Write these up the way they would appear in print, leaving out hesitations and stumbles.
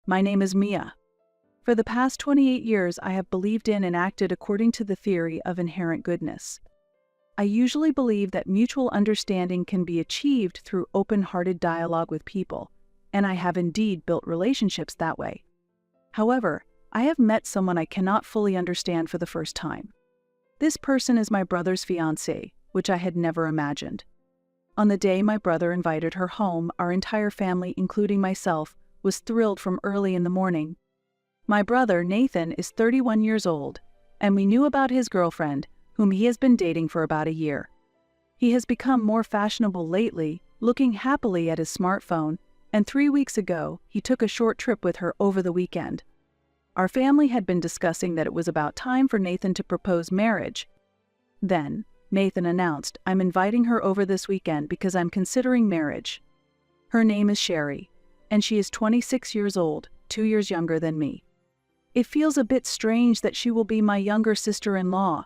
My name is Mia. For the past 28 years, I have believed in and acted according to the theory of inherent goodness. I usually believe that mutual understanding can be achieved through open-hearted dialogue with people, and I have indeed built relationships that way. However, I have met someone I cannot fully understand for the first time. This person is my brother's fiancée, which I had never imagined. On the day my brother invited her home, our entire family, including myself, was thrilled from early in the morning. My brother, Nathan, is 31 years old, and we knew about his girlfriend, whom he has been dating for about a year. He has become more fashionable lately, looking happily at his smartphone, and 3 weeks ago, he took a short trip with her over the weekend. Our family had been discussing that it was about time for Nathan to propose marriage. Then, Nathan announced, "I'm inviting her over this weekend because I'm considering marriage." Her name is Sherry, and she is 26 years old, 2 years younger than me. It feels a bit strange that she will be my younger sister-in-law.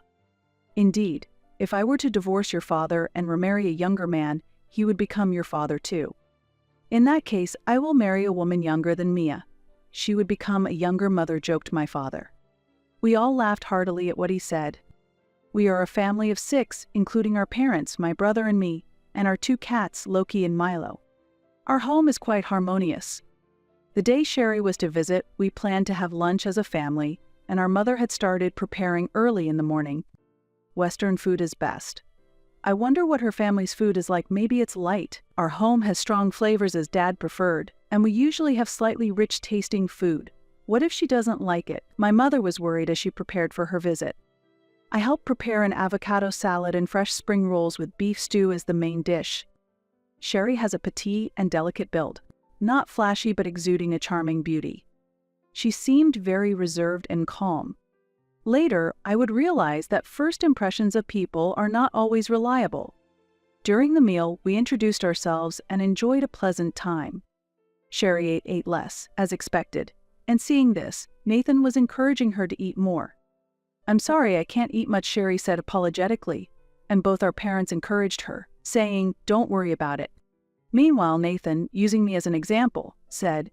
Indeed, if I were to divorce your father and remarry a younger man, he would become your father too. In that case, I will marry a woman younger than Mia. She would become a younger mother, joked my father. We all laughed heartily at what he said. We are a family of 6, including our parents, my brother and me, and our 2 cats, Loki and Milo. Our home is quite harmonious. The day Sherry was to visit, we planned to have lunch as a family, and our mother had started preparing early in the morning. Western food is best. I wonder what her family's food is like. Maybe it's light. Our home has strong flavors as Dad preferred, and we usually have slightly rich-tasting food. What if she doesn't like it? My mother was worried as she prepared for her visit. I helped prepare an avocado salad and fresh spring rolls with beef stew as the main dish. Sherry has a petite and delicate build, not flashy but exuding a charming beauty. She seemed very reserved and calm. Later, I would realize that first impressions of people are not always reliable. During the meal, we introduced ourselves and enjoyed a pleasant time. Sherry ate less, as expected, and seeing this, Nathan was encouraging her to eat more. "I'm sorry I can't eat much," Sherry said apologetically, and both our parents encouraged her, saying, "Don't worry about it." Meanwhile, Nathan, using me as an example, said,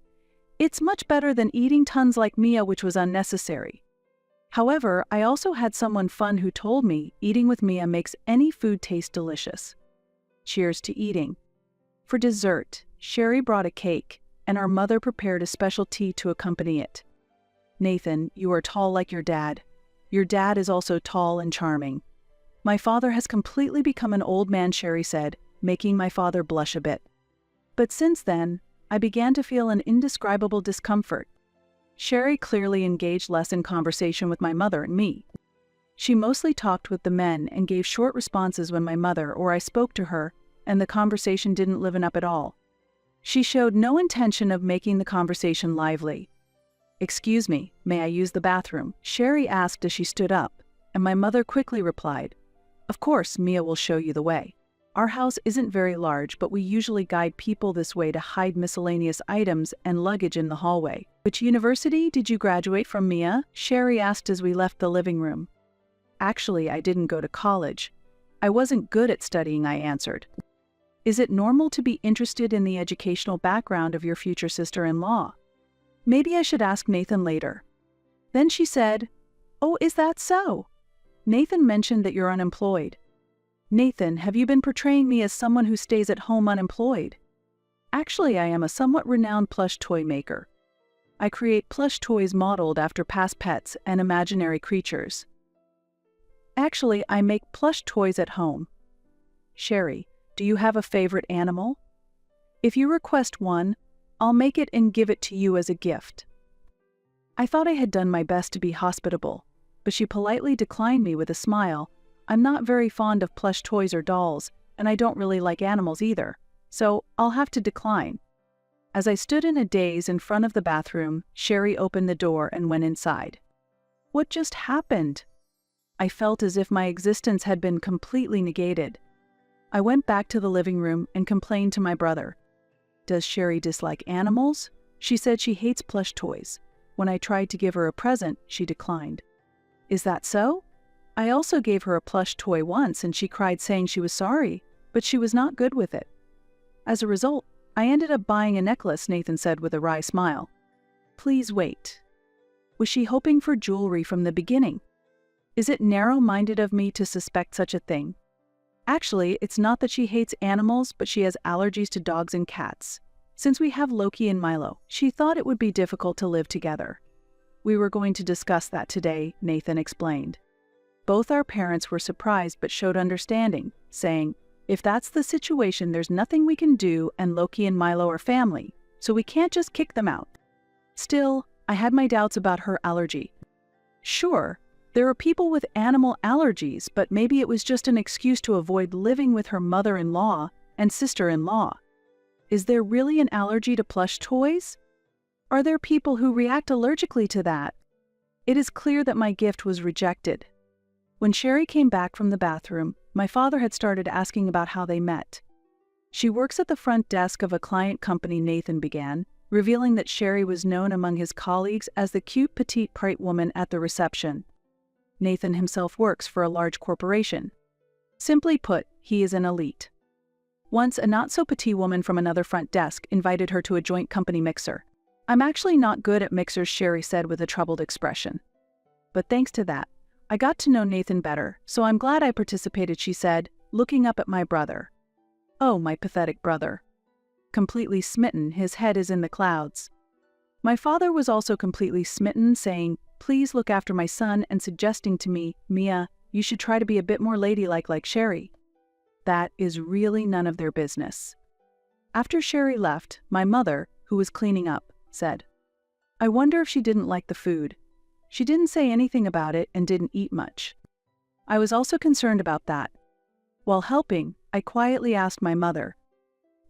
"It's much better than eating tons like Mia, which was unnecessary." However, I also had someone fun who told me eating with Mia makes any food taste delicious. Cheers to eating. For dessert, Sherry brought a cake, and our mother prepared a special tea to accompany it. "Nathan, you are tall like your dad. Your dad is also tall and charming." "My father has completely become an old man," Sherry said, making my father blush a bit. But since then, I began to feel an indescribable discomfort. Sherry clearly engaged less in conversation with my mother and me. She mostly talked with the men and gave short responses when my mother or I spoke to her, and the conversation didn't liven up at all. She showed no intention of making the conversation lively. "Excuse me, may I use the bathroom?" Sherry asked as she stood up, and my mother quickly replied, "Of course, Mia will show you the way." Our house isn't very large, but we usually guide people this way to hide miscellaneous items and luggage in the hallway. "Which university did you graduate from, Mia?" Sherry asked as we left the living room. "Actually, I didn't go to college. I wasn't good at studying," I answered. "Is it normal to be interested in the educational background of your future sister-in-law? Maybe I should ask Nathan later." Then she said, "Oh, is that so? Nathan mentioned that you're unemployed. Nathan, have you been portraying me as someone who stays at home unemployed?" "Actually, I am a somewhat renowned plush toy maker. I create plush toys modeled after past pets and imaginary creatures. Actually, I make plush toys at home." "Sherry, do you have a favorite animal? If you request one, I'll make it and give it to you as a gift." I thought I had done my best to be hospitable, but she politely declined me with a smile. "I'm not very fond of plush toys or dolls, and I don't really like animals either, so I'll have to decline." As I stood in a daze in front of the bathroom, Sherry opened the door and went inside. What just happened? I felt as if my existence had been completely negated. I went back to the living room and complained to my brother. "Does Sherry dislike animals? She said she hates plush toys. When I tried to give her a present, she declined." "Is that so? I also gave her a plush toy once and she cried saying she was sorry, but she was not good with it. As a result, I ended up buying a necklace," Nathan said with a wry smile. Please wait. Was she hoping for jewelry from the beginning? Is it narrow-minded of me to suspect such a thing? Actually, it's not that she hates animals, but she has allergies to dogs and cats. Since we have Loki and Milo, she thought it would be difficult to live together. We were going to discuss that today, Nathan explained. Both our parents were surprised but showed understanding, saying, if that's the situation, there's nothing we can do, and Loki and Milo are family, so we can't just kick them out. Still, I had my doubts about her allergy. Sure, there are people with animal allergies, but maybe it was just an excuse to avoid living with her mother-in-law and sister-in-law. Is there really an allergy to plush toys? Are there people who react allergically to that? It is clear that my gift was rejected. When Sherry came back from the bathroom, my father had started asking about how they met. She works at the front desk of a client company, Nathan began, revealing that Sherry was known among his colleagues as the cute petite bright woman at the reception. Nathan himself works for a large corporation. Simply put, he is an elite. Once, a not-so-petite woman from another front desk invited her to a joint company mixer. I'm actually not good at mixers, Sherry said with a troubled expression. But thanks to that, I got to know Nathan better, so I'm glad I participated, she said, looking up at my brother. Oh, my pathetic brother. Completely smitten, his head is in the clouds. My father was also completely smitten, saying, please look after my son, and suggesting to me, Mia, you should try to be a bit more ladylike like Sherry. That is really none of their business. After Sherry left, my mother, who was cleaning up, said, I wonder if she didn't like the food. She didn't say anything about it and didn't eat much. I was also concerned about that. While helping, I quietly asked my mother.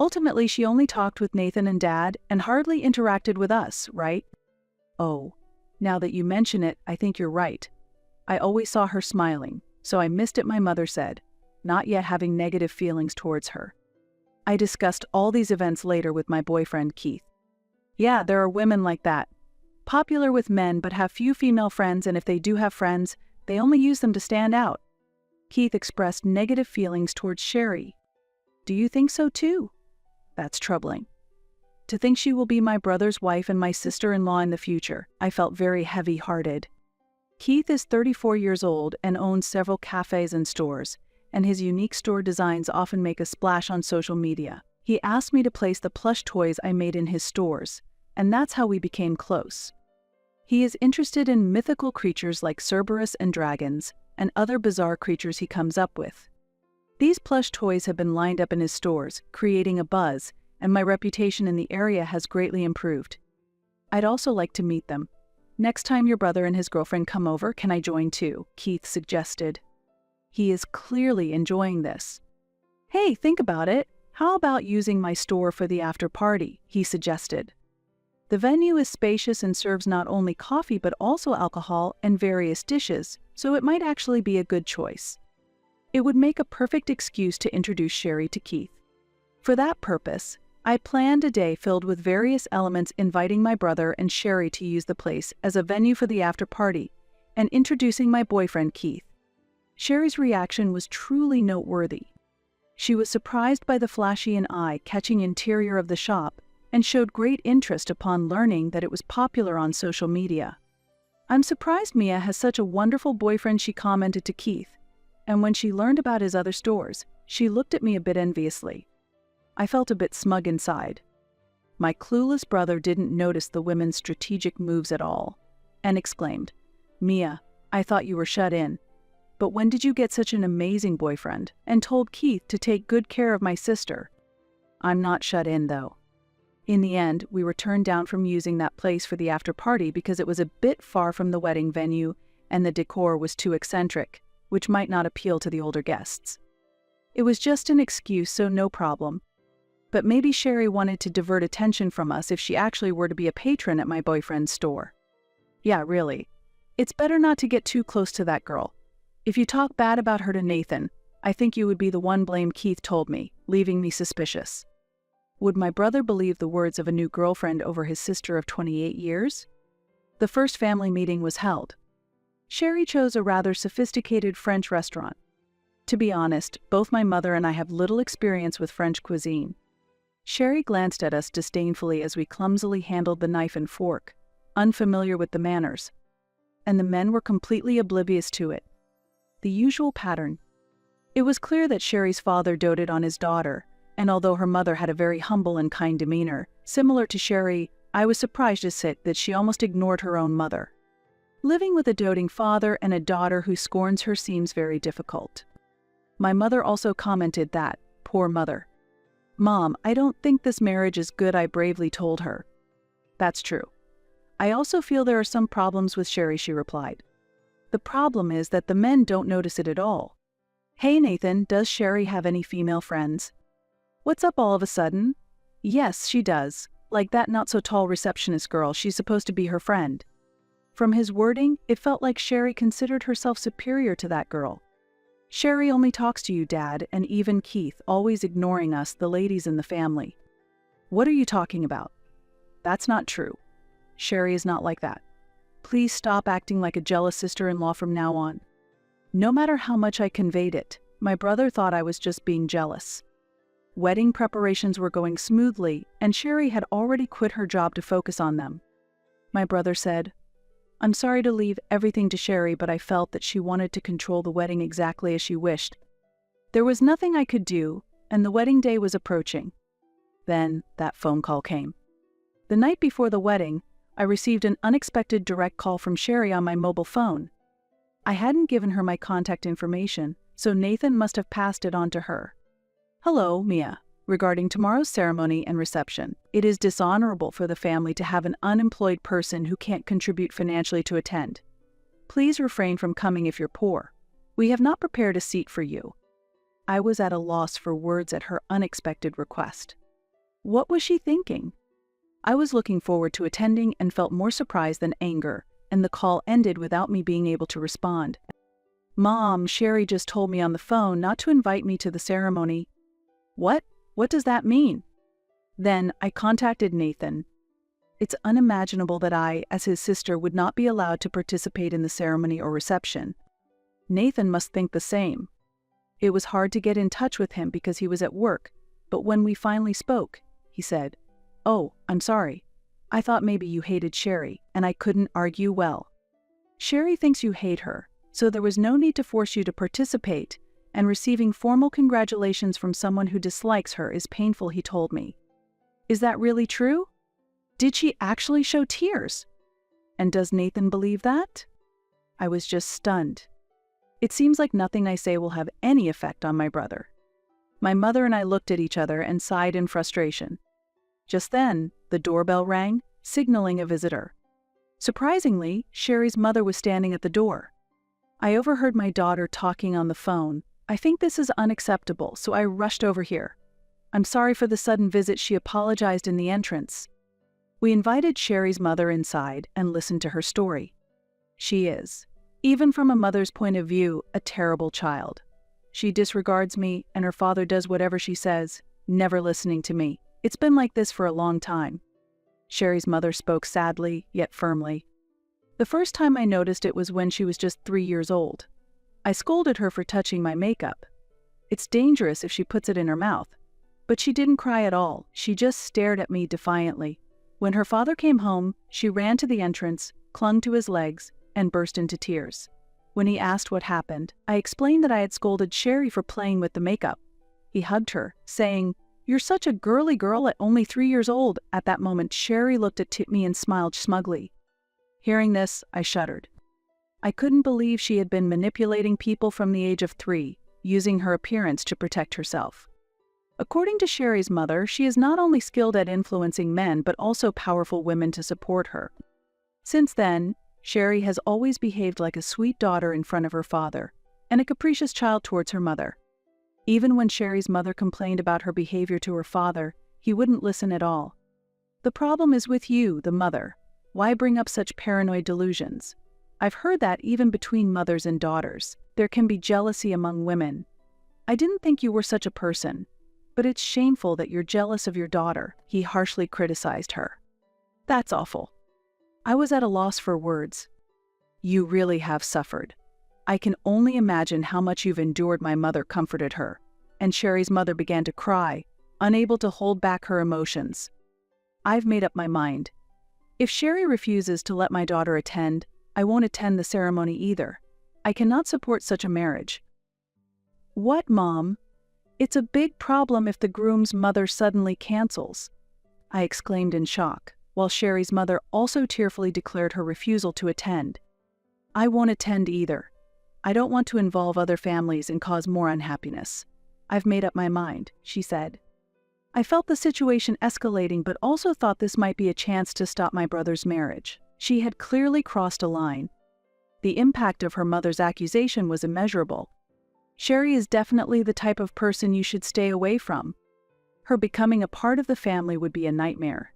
Ultimately, she only talked with Nathan and Dad and hardly interacted with us, right? Oh, now that you mention it, I think you're right. I always saw her smiling, so I missed it, my mother said, not yet having negative feelings towards her. I discussed all these events later with my boyfriend, Keith. Yeah, there are women like that. Popular with men but have few female friends, and if they do have friends, they only use them to stand out. Keith expressed negative feelings towards Sherry. Do you think so too? That's troubling. To think she will be my brother's wife and my sister-in-law in the future, I felt very heavy-hearted. Keith is 34 years old and owns several cafes and stores, and his unique store designs often make a splash on social media. He asked me to place the plush toys I made in his stores, and that's how we became close. He is interested in mythical creatures like Cerberus and dragons, and other bizarre creatures he comes up with. These plush toys have been lined up in his stores, creating a buzz, and my reputation in the area has greatly improved. I'd also like to meet them. Next time your brother and his girlfriend come over, can I join too? Keith suggested. He is clearly enjoying this. Hey, think about it. How about using my store for the after party? He suggested. The venue is spacious and serves not only coffee but also alcohol and various dishes, so it might actually be a good choice. It would make a perfect excuse to introduce Sherry to Keith. For that purpose, I planned a day filled with various elements, inviting my brother and Sherry to use the place as a venue for the after party, and introducing my boyfriend Keith. Sherry's reaction was truly noteworthy. She was surprised by the flashy and eye-catching interior of the shop, and showed great interest upon learning that it was popular on social media. I'm surprised Mia has such a wonderful boyfriend, she commented to Keith, and when she learned about his other stores, she looked at me a bit enviously. I felt a bit smug inside. My clueless brother didn't notice the women's strategic moves at all, and exclaimed, Mia, I thought you were shut in. But when did you get such an amazing boyfriend? And told Keith to take good care of my sister. I'm not shut in, though. In the end, we were turned down from using that place for the after party because it was a bit far from the wedding venue and the decor was too eccentric, which might not appeal to the older guests. It was just an excuse, so no problem. But maybe Sherry wanted to divert attention from us if she actually were to be a patron at my boyfriend's store. Yeah, really. It's better not to get too close to that girl. If you talk bad about her to Nathan, I think you would be the one blamed, Keith told me, leaving me suspicious. Would my brother believe the words of a new girlfriend over his sister of 28 years? The first family meeting was held. Sherry chose a rather sophisticated French restaurant. To be honest, both my mother and I have little experience with French cuisine. Sherry glanced at us disdainfully as we clumsily handled the knife and fork, unfamiliar with the manners. And the men were completely oblivious to it. The usual pattern. It was clear that Sherry's father doted on his daughter, and although her mother had a very humble and kind demeanor, similar to Sherry, I was surprised to see that she almost ignored her own mother. Living with a doting father and a daughter who scorns her seems very difficult. My mother also commented that, poor mother. Mom, I don't think this marriage is good, I bravely told her. That's true. I also feel there are some problems with Sherry, she replied. The problem is that the men don't notice it at all. Hey Nathan, does Sherry have any female friends? What's up all of a sudden? Yes, she does. Like that not-so-tall receptionist girl, she's supposed to be her friend. From his wording, it felt like Sherry considered herself superior to that girl. Sherry only talks to you, Dad, and even Keith, always ignoring us, the ladies in the family. What are you talking about? That's not true. Sherry is not like that. Please stop acting like a jealous sister-in-law from now on. No matter how much I conveyed it, my brother thought I was just being jealous. Wedding preparations were going smoothly, and Sherry had already quit her job to focus on them. My brother said, I'm sorry to leave everything to Sherry, but I felt that she wanted to control the wedding exactly as she wished. There was nothing I could do, and the wedding day was approaching. Then that phone call came. The night before the wedding, I received an unexpected direct call from Sherry on my mobile phone. I hadn't given her my contact information, so Nathan must have passed it on to her. Hello, Mia. Regarding tomorrow's ceremony and reception, it is dishonorable for the family to have an unemployed person who can't contribute financially to attend. Please refrain from coming if you're poor. We have not prepared a seat for you. I was at a loss for words at her unexpected request. What was she thinking? I was looking forward to attending and felt more surprise than anger, and the call ended without me being able to respond. Mom, Sherry just told me on the phone not to invite me to the ceremony. What? What does that mean? Then I contacted Nathan. It's unimaginable that I, as his sister, would not be allowed to participate in the ceremony or reception. Nathan must think the same. It was hard to get in touch with him because he was at work, but when we finally spoke, he said, Oh, I'm sorry. I thought maybe you hated Sherry, and I couldn't argue well. Sherry thinks you hate her, so there was no need to force you to participate, and receiving formal congratulations from someone who dislikes her is painful, he told me. Is that really true? Did she actually show tears? And does Nathan believe that? I was just stunned. It seems like nothing I say will have any effect on my brother. My mother and I looked at each other and sighed in frustration. Just then, the doorbell rang, signaling a visitor. Surprisingly, Sherry's mother was standing at the door. I overheard my daughter talking on the phone. I think this is unacceptable, so I rushed over here. I'm sorry for the sudden visit, she apologized in the entrance. We invited Sherry's mother inside and listened to her story. She is, even from a mother's point of view, a terrible child. She disregards me, and her father does whatever she says, never listening to me. It's been like this for a long time. Sherry's mother spoke sadly, yet firmly. The first time I noticed it was when she was just 3 years old. I scolded her for touching my makeup. It's dangerous if she puts it in her mouth. But she didn't cry at all, she just stared at me defiantly. When her father came home, she ran to the entrance, clung to his legs, and burst into tears. When he asked what happened, I explained that I had scolded Sherry for playing with the makeup. He hugged her, saying, You're such a girly girl at only 3 years old. At that moment, Sherry looked at me and smiled smugly. Hearing this, I shuddered. I couldn't believe she had been manipulating people from the age of 3, using her appearance to protect herself. According to Sherry's mother, she is not only skilled at influencing men but also powerful women to support her. Since then, Sherry has always behaved like a sweet daughter in front of her father, and a capricious child towards her mother. Even when Sherry's mother complained about her behavior to her father, he wouldn't listen at all. The problem is with you, the mother. Why bring up such paranoid delusions? I've heard that even between mothers and daughters, there can be jealousy among women. I didn't think you were such a person, but it's shameful that you're jealous of your daughter, he harshly criticized her. That's awful. I was at a loss for words. You really have suffered. I can only imagine how much you've endured, my mother comforted her, and Sherry's mother began to cry, unable to hold back her emotions. I've made up my mind. If Sherry refuses to let my daughter attend, I won't attend the ceremony either. I cannot support such a marriage. What, Mom? It's a big problem if the groom's mother suddenly cancels, I exclaimed in shock, while Sherry's mother also tearfully declared her refusal to attend. I won't attend either. I don't want to involve other families and cause more unhappiness. I've made up my mind, she said. I felt the situation escalating but also thought this might be a chance to stop my brother's marriage. She had clearly crossed a line. The impact of her mother's accusation was immeasurable. Sherry is definitely the type of person you should stay away from. Her becoming a part of the family would be a nightmare.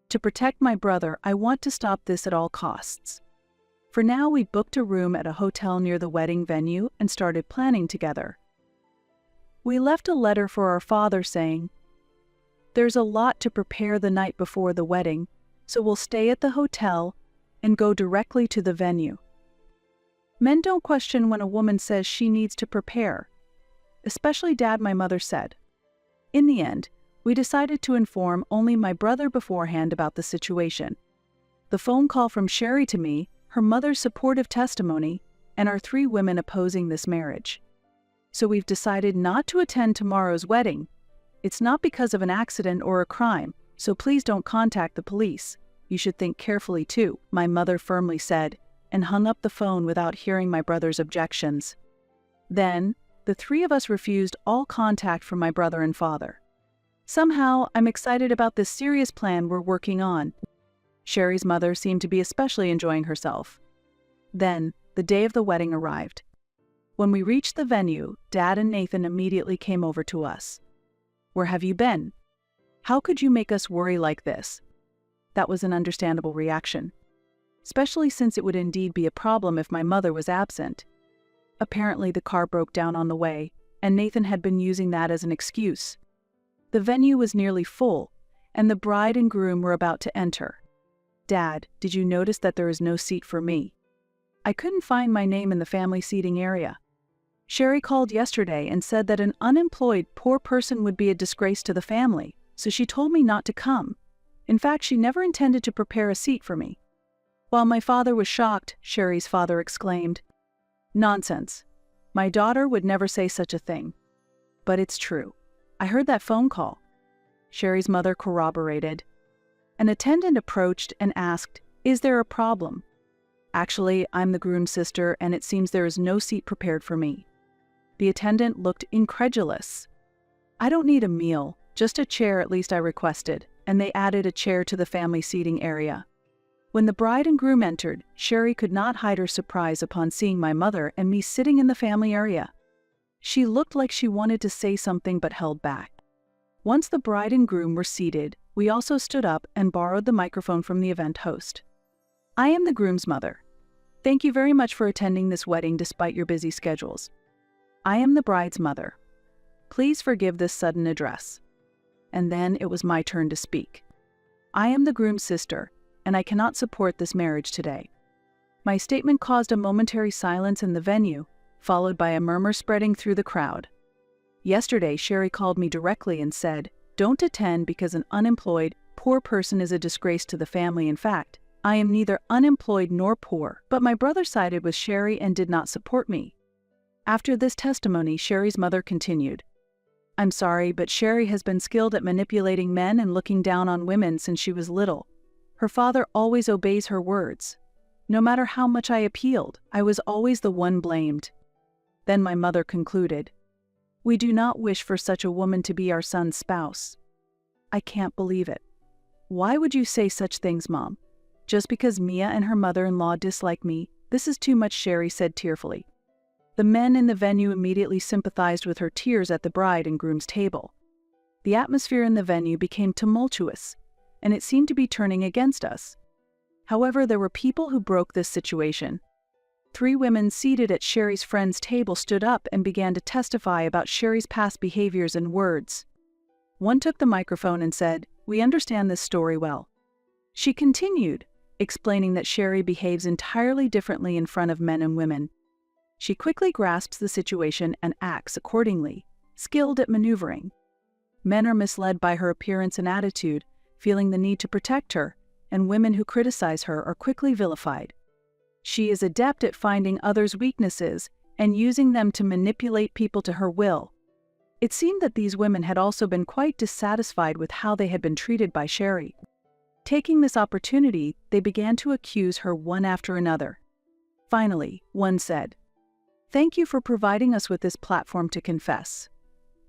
To protect my brother, I want to stop this at all costs. For now, we booked a room at a hotel near the wedding venue and started planning together. We left a letter for our father saying, "There's a lot to prepare the night before the wedding, so we'll stay at the hotel and go directly to the venue." Men don't question when a woman says she needs to prepare. Especially Dad, my mother said. In the end, we decided to inform only my brother beforehand about the situation. The phone call from Sherry to me, her mother's supportive testimony, and our 3 women opposing this marriage. So we've decided not to attend tomorrow's wedding. It's not because of an accident or a crime, so please don't contact the police. You should think carefully too, my mother firmly said, and hung up the phone without hearing my brother's objections. Then, the 3 of us refused all contact from my brother and father. Somehow, I'm excited about this serious plan we're working on. Sherry's mother seemed to be especially enjoying herself. Then, the day of the wedding arrived. When we reached the venue, Dad and Nathan immediately came over to us. "Where have you been? How could you make us worry like this?" That was an understandable reaction, especially since it would indeed be a problem if my mother was absent. Apparently, the car broke down on the way, and Nathan had been using that as an excuse. The venue was nearly full, and the bride and groom were about to enter. "Dad, did you notice that there is no seat for me? I couldn't find my name in the family seating area. Sherry called yesterday and said that an unemployed poor person would be a disgrace to the family, so she told me not to come. In fact, she never intended to prepare a seat for me." While my father was shocked, Sherry's father exclaimed, "Nonsense. My daughter would never say such a thing." "But it's true. I heard that phone call." Sherry's mother corroborated. An attendant approached and asked, "Is there a problem?" "Actually, I'm the groom's sister, and it seems there is no seat prepared for me." The attendant looked incredulous. "I don't need a meal, just a chair at least," I requested, and they added a chair to the family seating area. When the bride and groom entered, Sherry could not hide her surprise upon seeing my mother and me sitting in the family area. She looked like she wanted to say something but held back. Once the bride and groom were seated, we also stood up and borrowed the microphone from the event host. "I am the groom's mother. Thank you very much for attending this wedding despite your busy schedules. I am the bride's mother. Please forgive this sudden address." And then it was my turn to speak. "I am the groom's sister, and I cannot support this marriage today." My statement caused a momentary silence in the venue, followed by a murmur spreading through the crowd. Yesterday, Sherry called me directly and said, "Don't attend because an unemployed, poor person is a disgrace to the family. In fact, I am neither unemployed nor poor." But my brother sided with Sherry and did not support me. After this testimony, Sherry's mother continued, "I'm sorry, but Sherry has been skilled at manipulating men and looking down on women since she was little. Her father always obeys her words. No matter how much I appealed, I was always the one blamed." Then my mother concluded, "We do not wish for such a woman to be our son's spouse." I can't believe it. "Why would you say such things, Mom? Just because Mia and her mother-in-law dislike me? This is too much," Sherry said tearfully. The men in the venue immediately sympathized with her tears at the bride and groom's table. The atmosphere in the venue became tumultuous, and it seemed to be turning against us. However, there were people who broke this situation. 3 women seated at Sherry's friend's table stood up and began to testify about Sherry's past behaviors and words. One took the microphone and said, "We understand this story well." She continued, explaining that Sherry behaves entirely differently in front of men and women. She quickly grasps the situation and acts accordingly, skilled at maneuvering. Men are misled by her appearance and attitude, feeling the need to protect her, and women who criticize her are quickly vilified. She is adept at finding others' weaknesses and using them to manipulate people to her will. It seemed that these women had also been quite dissatisfied with how they had been treated by Sherry. Taking this opportunity, they began to accuse her one after another. Finally, one said, "Thank you for providing us with this platform to confess.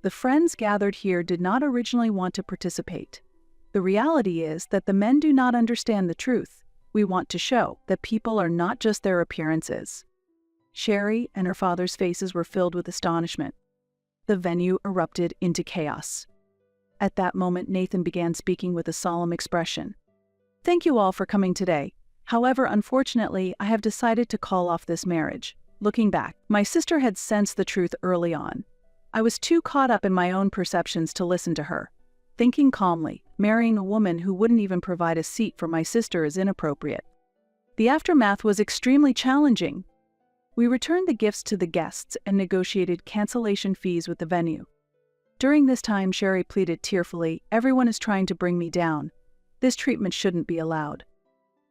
The friends gathered here did not originally want to participate. The reality is that the men do not understand the truth. We want to show that people are not just their appearances." Sherry and her father's faces were filled with astonishment. The venue erupted into chaos. At that moment, Nathan began speaking with a solemn expression. "Thank you all for coming today. However, unfortunately, I have decided to call off this marriage." Looking back, my sister had sensed the truth early on. I was too caught up in my own perceptions to listen to her. Thinking calmly, marrying a woman who wouldn't even provide a seat for my sister is inappropriate. The aftermath was extremely challenging. We returned the gifts to the guests and negotiated cancellation fees with the venue. During this time, Sherry pleaded tearfully, "Everyone is trying to bring me down. This treatment shouldn't be allowed."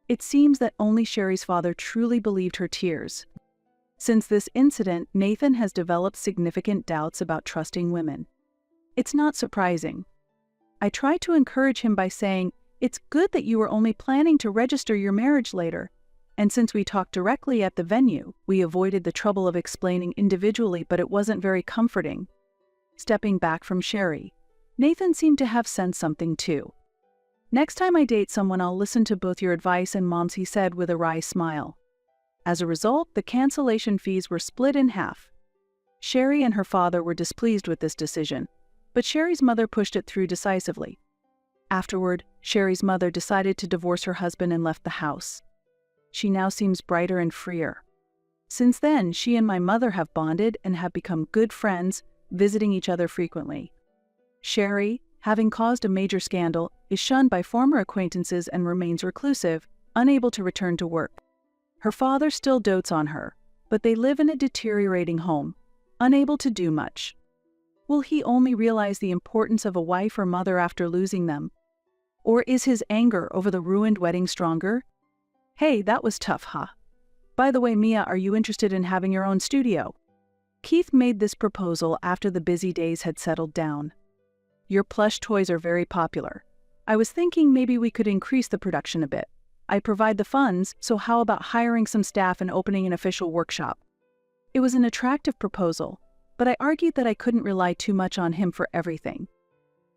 It seems that only Sherry's father truly believed her tears. Since this incident, Nathan has developed significant doubts about trusting women. It's not surprising. I tried to encourage him by saying, "It's good that you were only planning to register your marriage later." And since we talked directly at the venue, we avoided the trouble of explaining individually, but it wasn't very comforting. Stepping back from Sherry, Nathan seemed to have sensed something too. "Next time I date someone, I'll listen to both your advice and Mom's," he said with a wry smile. As a result, the cancellation fees were split in half. Sherry and her father were displeased with this decision, but Sherry's mother pushed it through decisively. Afterward, Sherry's mother decided to divorce her husband and left the house. She now seems brighter and freer. Since then, she and my mother have bonded and have become good friends, visiting each other frequently. Sherry, having caused a major scandal, is shunned by former acquaintances and remains reclusive, unable to return to work. Her father still dotes on her, but they live in a deteriorating home, unable to do much. Will he only realize the importance of a wife or mother after losing them? Or is his anger over the ruined wedding stronger? "Hey, that was tough, huh? By the way, Mia, are you interested in having your own studio?" Keith made this proposal after the busy days had settled down. "Your plush toys are very popular. I was thinking maybe we could increase the production a bit. I provide the funds, so how about hiring some staff and opening an official workshop?" It was an attractive proposal, but I argued that I couldn't rely too much on him for everything.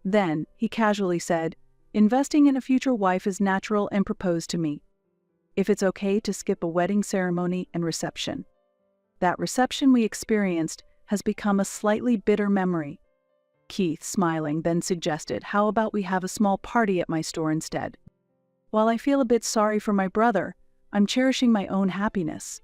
Then, he casually said, "Investing in a future wife is natural," and proposed to me. If it's okay to skip a wedding ceremony and reception. That reception we experienced has become a slightly bitter memory. Keith, smiling, then suggested, "How about we have a small party at my store instead?" While I feel a bit sorry for my brother, I'm cherishing my own happiness.